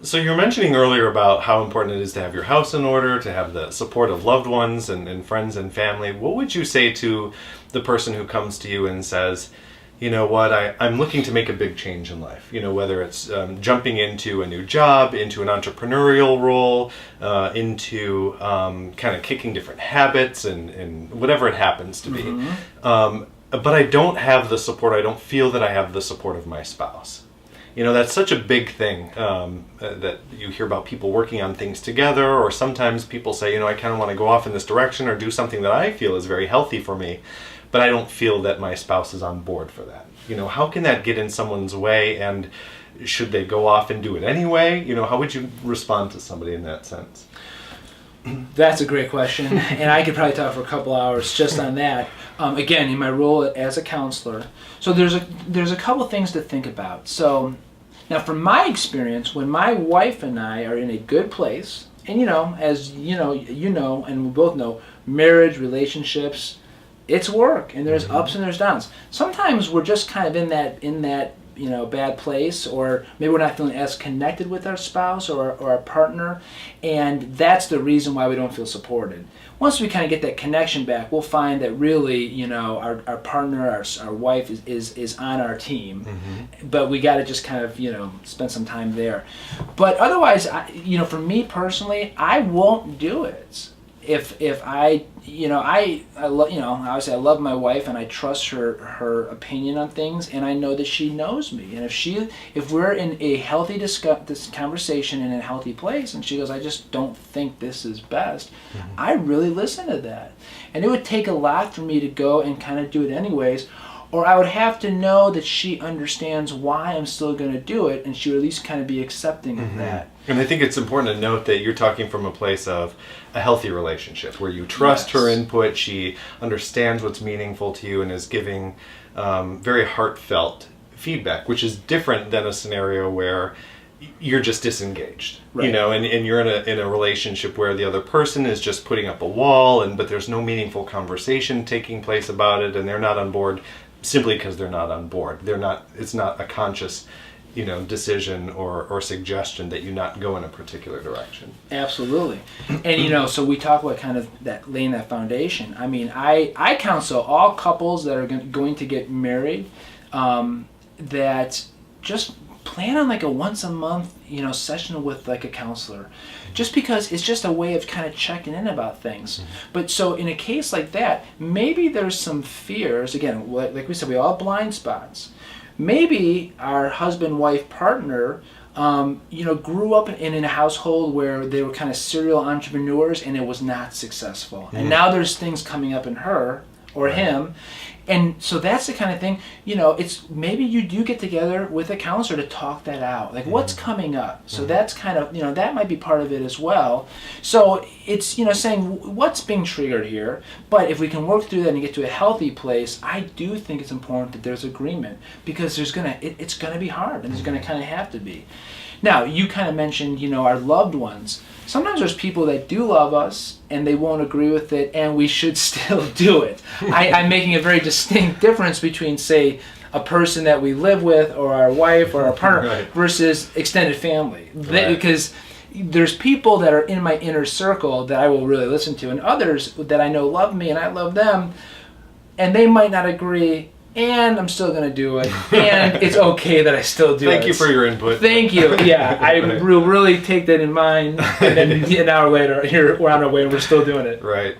So you were mentioning earlier about how important it is to have your house in order, to have the support of loved ones and friends and family. What would you say to the person who comes to you and says, you know what, I'm looking to make a big change in life, whether it's jumping into a new job, into an entrepreneurial role, into kind of kicking different habits and whatever it happens to be. But I don't have the support, I don't feel that I have the support of my spouse. That's such a big thing that you hear about people working on things together, or sometimes people say, I kind of want to go off in this direction or do something that I feel is very healthy for me, but I don't feel that my spouse is on board for that. How can that get in someone's way, and should they go off and do it anyway? How would you respond to somebody in that sense? That's a great question, and I could probably talk for a couple hours just on that. Again, in my role as a counselor, so there's a couple things to think about. So now, from my experience, when my wife and I are in a good place, and as and we both know, marriage, relationships, it's work, and there's ups and there's downs. Sometimes we're just kind of in that bad place, or maybe we're not feeling as connected with our spouse or our partner, and that's the reason why we don't feel supported. Once we kind of get that connection back, we'll find that really, our partner, our wife is on our team, but we got to just kind of, spend some time there. But otherwise, for me personally, I won't do it. If I obviously I love my wife and I trust her opinion on things, and I know that she knows me, and if we're in a healthy this conversation in a healthy place, and she goes, I just don't think this is best, I really listen to that, and it would take a lot for me to go and kind of do it anyways, or I would have to know that she understands why I'm still going to do it, and she would at least kind of be accepting of that. And I think it's important to note that you're talking from a place of a healthy relationship where you trust her input, she understands what's meaningful to you, and is giving very heartfelt feedback, which is different than a scenario where you're just disengaged, and you're in a relationship where the other person is just putting up a wall, but there's no meaningful conversation taking place about it, and they're not on board simply because they're not on board. It's not a conscious decision or suggestion that you not go in a particular direction. Absolutely. And so we talk about kind of that laying that foundation. I mean, I counsel all couples that are going to get married, that just plan on like a once a month session with like a counselor, just because it's just a way of kind of checking in about things. But so in a case like that, maybe there's some fears, again, like we said, we all have blind spots. Maybe our husband-wife partner grew up in a household where they were kind of serial entrepreneurs, and it was not successful. And now there's things coming up in her or him, and so that's the kind of thing, it's maybe you do get together with a counselor to talk that out, like what's coming up. So that's kind of, that might be part of it as well. So it's, saying what's being triggered here, but if we can work through that and get to a healthy place, I do think it's important that there's agreement, because it's going to be hard, and it's going to kind of have to be. Now, you kind of mentioned, our loved ones. Sometimes there's people that do love us and they won't agree with it, and we should still do it. I'm making a very distinct difference between, say, a person that we live with, or our wife or our partner, versus extended family. Because there's people that are in my inner circle that I will really listen to, and others that I know love me and I love them, and they might not agree, and I'm still going to do it, and it's okay that I still do it. Thank you for your input. Thank you. Yeah, I will really take that in mind, and then an hour later, we're on our way and we're still doing it. Right.